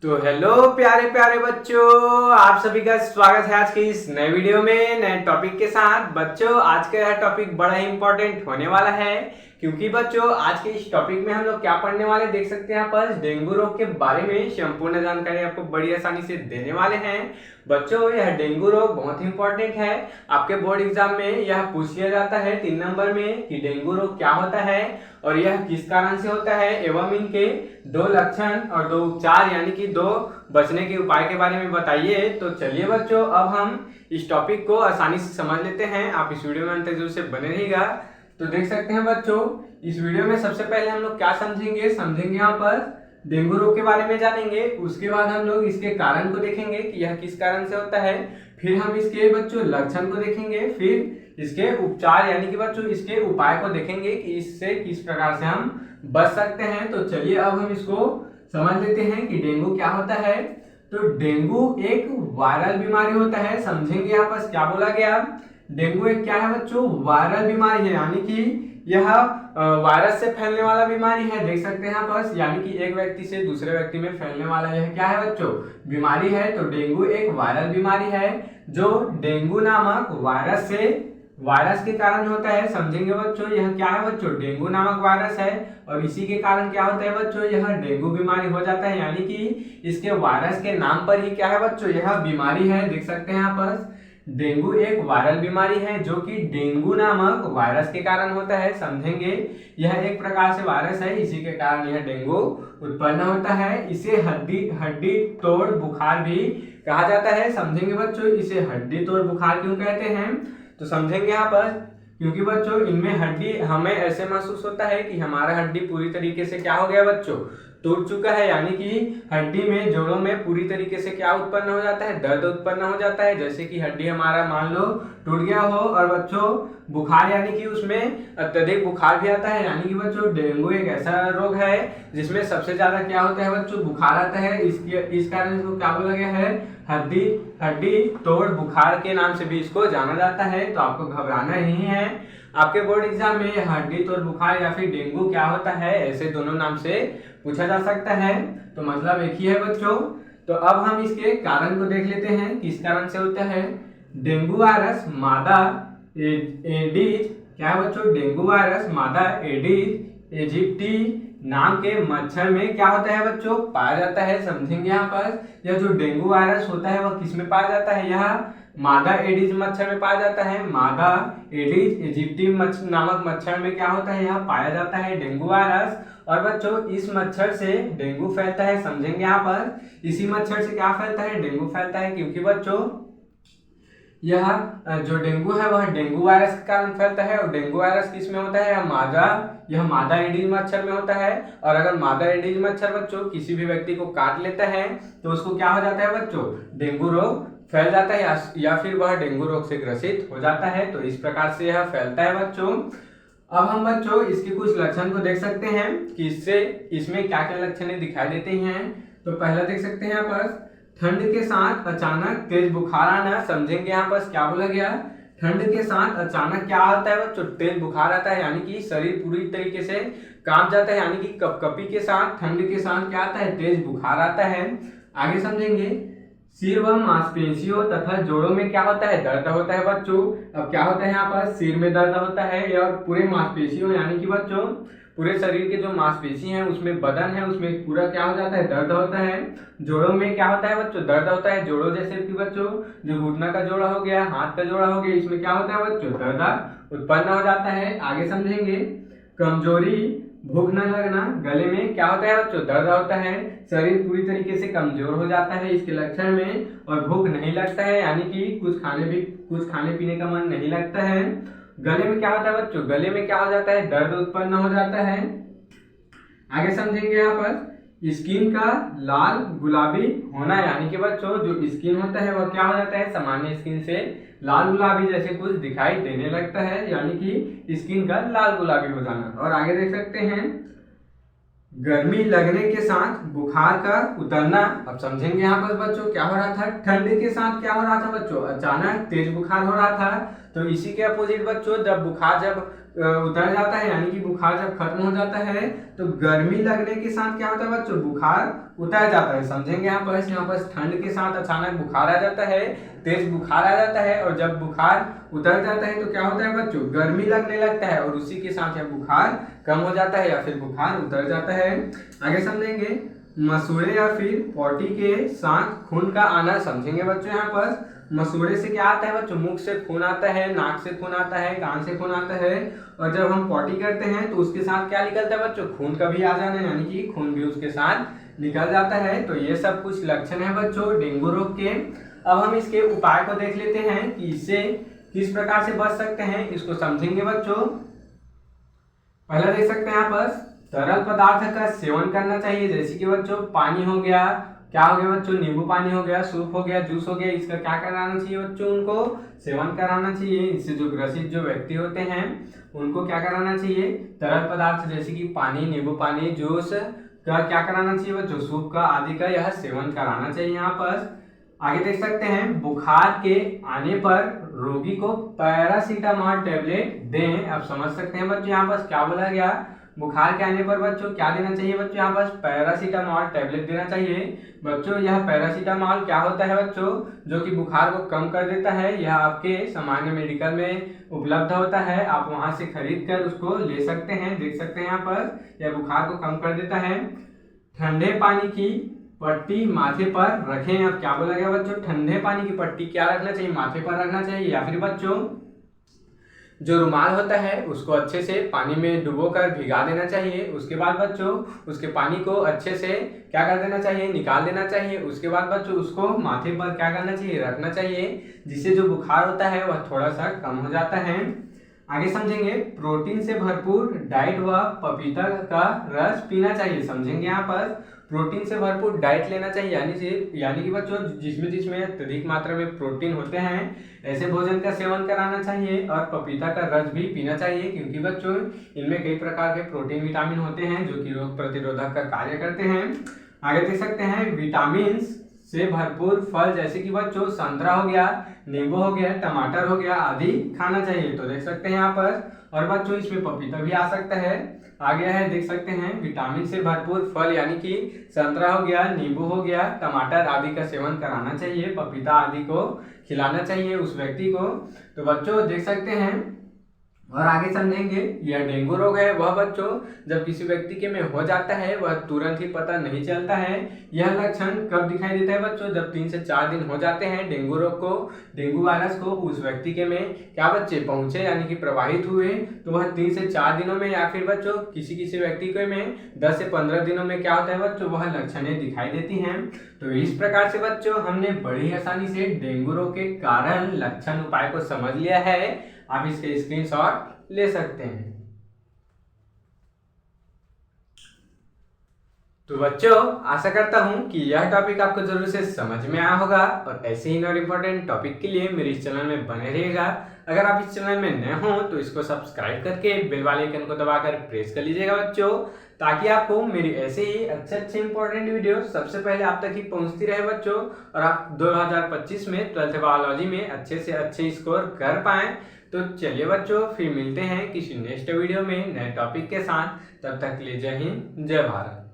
तो हेलो प्यारे प्यारे बच्चों, आप सभी का स्वागत है आज के इस नए वीडियो में नए टॉपिक के साथ। बच्चों आज का यह टॉपिक बड़ा ही इंपॉर्टेंट होने वाला है, क्योंकि बच्चों आज के इस टॉपिक में हम लोग क्या पढ़ने वाले देख सकते हैं। यहाँ पर डेंगू रोग के बारे में संपूर्ण जानकारी आपको बड़ी आसानी से देने वाले हैं। बच्चों यह डेंगू रोग बहुत ही इंपॉर्टेंट है, आपके बोर्ड एग्जाम में यह पूछ लिया जाता है 3 नंबर में कि डेंगू रोग क्या होता है और यह किस कारण से होता है एवं इनके 2 लक्षण और 2 उपचार यानी कि 2 बचने के उपाय के बारे में बताइए। तो चलिए बच्चों अब हम इस टॉपिक को आसानी से समझ लेते हैं। आप इस वीडियो में अंत तक जरूर से बने रहिएगा। तो देख सकते हैं बच्चों इस वीडियो में सबसे पहले हम लोग क्या समझेंगे यहाँ पर डेंगू रोग के बारे में जानेंगे। उसके बाद हम लोग इसके कारण को देखेंगे कि यह किस कारण से होता है, फिर हम इसके बच्चों लक्षण को देखेंगे, फिर इसके उपचार यानी कि बच्चों इसके उपाय को देखेंगे कि इससे किस प्रकार से हम बच सकते हैं। तो चलिए अब हम इसको समझ लेते हैं कि डेंगू क्या होता है। तो डेंगू एक वायरल बीमारी होता है। समझेंगे यहाँ पर क्या बोला गया। डेंगू एक क्या है बच्चों, वायरल बीमारी है, यानी कि यह वायरस से फैलने वाला बीमारी है। देख सकते हैं यहाँ पर, यानी कि एक व्यक्ति से दूसरे व्यक्ति में फैलने वाला यह क्या है बच्चों, बीमारी है। तो डेंगू एक वायरल बीमारी है जो डेंगू नामक वायरस के कारण होता है। समझेंगे बच्चों यह क्या है बच्चों, डेंगू नामक वायरस है और इसी के कारण क्या होता है बच्चों, यह डेंगू बीमारी हो जाता है। यानी कि इसके वायरस के नाम पर ही क्या है बच्चों, यह बीमारी है। देख सकते हैं यहाँ पर डेंगू एक वायरल बीमारी है जो कि डेंगू नामक वायरस के कारण होता है। समझेंगे यह एक प्रकार से वायरस है, इसी के कारण यह डेंगू उत्पन्न होता है। इसे हड्डी तोड़ बुखार भी कहा जाता है। समझेंगे बच्चों इसे हड्डी तोड़ बुखार क्यों कहते हैं। तो समझेंगे यहाँ पर क्योंकि बच्चों इनमें हड्डी हमें ऐसे महसूस होता है कि हमारा हड्डी पूरी तरीके से क्या हो गया बच्चों, टूट चुका है। यानी कि हड्डी में जोड़ों में पूरी तरीके से क्या उत्पन्न हो जाता है, दर्द उत्पन्न हो जाता है। जैसे कि हड्डी हमारा मान लो टूट गया हो। और बच्चों बुखार यानी कि उसमें अत्यधिक बुखार भी आता है। यानी कि बच्चों डेंगू एक ऐसा रोग है जिसमें सबसे ज्यादा क्या होता है बच्चों, बुखार आता है। इस कारण इसको क्या बोला गया है, हड्डी तोड़ बुखार के नाम से भी इसको जाना जाता है। तो आपको घबराना नहीं है, आपके बोर्ड एग्जाम में हड्डी तोड़ बुखार या फिर डेंगू क्या होता है ऐसे दोनों नाम से पूछा जा सकता है। तो मतलब एक ही है बच्चों। तो अब हम इसके कारण को देख लेते हैं किस कारण से होता है। डेंगू वायरस मादा एडीज क्या है बच्चों, डेंगू वायरस मादा एडीज इजिप्टी नाम के मच्छर में क्या होता है बच्चों, पाया जाता है। समझेंगे यहाँ पर यह जो डेंगू वायरस होता है वह किस में पाया जाता है, यह मादा एडीज मच्छर में पाया जाता है। मादा एडीज इजिप्टी नामक मच्छर में क्या होता है, यह पाया जाता है डेंगू वायरस। और बच्चों इस मच्छर से डेंगू फैलता है। समझेंगे यहाँ पर इसी मच्छर से क्या फैलता है, डेंगू फैलता है। क्योंकि बच्चों यह जो डेंगू है वह डेंगू वायरस के कारण फैलता है। और डेंगू वायरस किस में होता है, यह मादा एडीज मच्छर में होता है। और अगर मादा एडीज मच्छर बच्चों किसी भी व्यक्ति को काट लेता है तो उसको क्या हो जाता है बच्चों, डेंगू रोग फैल जाता है या फिर वह डेंगू रोग से ग्रसित हो जाता है। तो इस प्रकार से यह फैलता है बच्चों। अब हम बच्चों इसके कुछ लक्षण को देख सकते हैं कि इसमें क्या क्या लक्षण दिखाई देते हैं। तो पहला देख सकते हैं यहाँ पर ठंड के साथ अचानक तेज बुखार आना। समझेंगे यहाँ पर क्या बोला गया, ठंड के साथ अचानक क्या आता है बच्चों, तेज बुखार आता है। यानी कि शरीर पूरी तरीके से कांप जाता है। यानी कि कपकपी के साथ ठंड के साथ क्या आता है, तेज बुखार आता है। आगे समझेंगे सिर व मांसपेशियों तथा जोड़ों में क्या होता है, दर्द होता है बच्चों। अब क्या होता है यहाँ पर, सिर में दर्द होता है या पूरे मांसपेशियों यानी कि बच्चों पूरे शरीर के जो मांसपेशी हैं उसमें बदन है उसमें पूरा क्या हो जाता है, दर्द होता है। जोड़ों में क्या होता है बच्चों, दर्द होता है। जोड़ों जैसे कि बच्चों जो घुटना का जोड़ा हो गया, हाथ का जोड़ा हो गया, इसमें क्या होता है बच्चों, दर्द उत्पन्न हो जाता है। आगे समझेंगे कमजोरी, भूख न लगना, गले में क्या होता है बच्चों, दर्द होता है। शरीर पूरी तरीके से कमजोर हो जाता है इसके लक्षण में। और भूख नहीं लगता है यानी कि कुछ खाने पीने का मन नहीं लगता है। गले में क्या होता है बच्चों, गले में क्या हो जाता है, दर्द उत्पन्न हो जाता है। आगे समझेंगे यहाँ पर स्किन का लाल गुलाबी होना। यानी कि बच्चों जो स्किन होता है वह क्या हो जाता है, सामान्य स्किन से लाल गुलाबी जैसे कुछ दिखाई देने लगता है। यानी कि स्किन का लाल गुलाबी हो जाना। और आगे देख सकते हैं गर्मी लगने के साथ बुखार का उतरना। अब समझेंगे यहाँ पर बच्चों क्या हो रहा था, ठंड के साथ क्या हो रहा था बच्चों, अचानक तेज बुखार हो रहा था। तो इसी के अपोजिट बच्चों जब बुखार उतर जाता है, यानी कि बुखार जब खत्म हो जाता है तो गर्मी लगने के साथ क्या होता है बच्चों, बुखार उतर जाता है। समझेंगे यहाँ पर ठंड के साथ अचानक बुखार आ जाता है, तेज बुखार आ जाता है, और जब बुखार उतर जाता है तो क्या होता है बच्चों, गर्मी लगने लगता है, और उसी के साथ यह बुखार कम हो जाता है या फिर बुखार उतर जाता है। आगे समझेंगे मसूड़े या फिर पॉटी के साथ खून का आना। समझेंगे बच्चों यहाँ पर मसूड़े से क्या आता है बच्चों, मुख से खून आता है, नाक से खून आता है, कान से खून आता है, और जब हम पॉटी करते हैं तो उसके साथ क्या निकलता है बच्चों, खून का भी आ जाना, यानी कि खून भी उसके साथ निकल जाता है। तो ये सब कुछ लक्षण है बच्चों डेंगू रोग के। अब हम इसके उपाय को देख लेते हैं कि इससे किस प्रकार से बच सकते हैं, इसको समझेंगे बच्चों। पहला देख सकते हैं यहाँ पर तरल पदार्थ का सेवन करना चाहिए, जैसे कि बच्चों पानी हो गया, क्या हो गया बच्चों, नींबू पानी हो गया, सूप हो गया, जूस हो गया, इसका क्या कराना चाहिए बच्चों, उनको सेवन कराना चाहिए। इससे जो ग्रसित जो व्यक्ति होते हैं उनको क्या कराना चाहिए, तरल पदार्थ जैसे कि पानी, नींबू पानी, जूस का क्या कराना चाहिए बच्चों, सूप का आदि का यह सेवन कराना चाहिए। यहाँ पर आगे देख सकते हैं बुखार के आने पर रोगी को पैरासीटामोल टेबलेट दें। अब समझ सकते हैं बच्चों यहाँ पर क्या बोला गया, बुखार के आने पर बच्चों क्या देना चाहिए बच्चों, यहाँ पर पैरासीटामोल टेबलेट देना चाहिए। बच्चों यह पैरासीटामोल क्या होता है बच्चों, जो कि बुखार को कम कर देता है। यह आपके सामान्य मेडिकल में उपलब्ध होता है, आप वहां से खरीद कर उसको ले सकते हैं। देख सकते हैं यहाँ पर यह बुखार को कम कर देता है। ठंडे पानी की पट्टी माथे पर रखें। अब क्या बोला गया बच्चों, ठंडे पानी की पट्टी क्या रखना चाहिए, माथे पर रखना चाहिए, या फिर बच्चों जो रुमाल होता है उसको अच्छे से पानी में डुबोकर भिगा देना चाहिए। उसके बाद बच्चों उसके पानी को अच्छे से क्या कर देना चाहिए, निकाल देना चाहिए। उसके बाद बच्चों उसको माथे पर क्या करना चाहिए, रखना चाहिए, जिससे जो बुखार होता है वह थोड़ा सा कम हो जाता है। आगे समझेंगे प्रोटीन से भरपूर डाइट व पपीता का रस पीना चाहिए। समझेंगे यहाँ पर प्रोटीन से भरपूर डाइट लेना चाहिए, यानी कि बच्चों जिसमें अत्यधिक मात्रा में प्रोटीन होते हैं ऐसे भोजन का सेवन कराना चाहिए, और पपीता का रस भी पीना चाहिए, क्योंकि बच्चों इनमें कई प्रकार के प्रोटीन विटामिन होते हैं जो कि रोग प्रतिरोधक का कार्य करते हैं। आगे देख सकते हैं विटामिन से भरपूर फल, जैसे कि बच्चों संतरा हो गया, नींबू हो गया, टमाटर हो गया आदि खाना चाहिए। तो देख सकते हैं यहाँ पर, और बच्चों इसमें पपीता भी आ सकता है। आगे है देख सकते हैं विटामिन से भरपूर फल, यानी कि संतरा हो गया, नींबू हो गया, टमाटर आदि का सेवन कराना चाहिए, पपीता आदि को खिलाना चाहिए उस व्यक्ति को। तो बच्चों देख सकते हैं, और आगे समझेंगे यह डेंगू रोग है वह बच्चों जब किसी व्यक्ति के में हो जाता है वह तुरंत ही पता नहीं चलता है। यह लक्षण कब दिखाई देता है बच्चों, जब 3 से 4 दिन हो जाते हैं डेंगू रोग को, डेंगू वायरस को उस व्यक्ति के में क्या बच्चे पहुंचे, यानी कि प्रवाहित हुए, तो वह 3 से 4 दिनों में, या फिर बच्चों किसी व्यक्ति के में 10 से 15 दिनों में क्या होता है बच्चों, वह लक्षणें दिखाई देती हैं। तो इस प्रकार से बच्चों हमने बड़ी आसानी से डेंगू रोग के कारण, लक्षण, उपाय को समझ लिया है। आप इसके स्क्रीनशॉट ले सकते हैं। तो बच्चों आशा करता हूं कि यह टॉपिक आपको जरूर से समझ में आया होगा, और ऐसे ही और इम्पोर्टेंट टॉपिक के लिए मेरे इस चैनल में बने रहिएगा। अगर आप इस चैनल में नए हो तो इसको सब्सक्राइब करके बेल वाले आइकन को दबाकर प्रेस कर लीजिएगा बच्चों, ताकि आपको मेरी ऐसे ही अच्छे इंपॉर्टेंट वीडियो सबसे पहले आप तक ही पहुंचती रहे बच्चों, और आप 2025 में 12th बायोलॉजी में अच्छे से अच्छे स्कोर कर पाएं। तो चलिए बच्चों फिर मिलते हैं किसी नेक्स्ट वीडियो में नए टॉपिक के साथ। तब तक के लिए जय हिंद, जय भारत।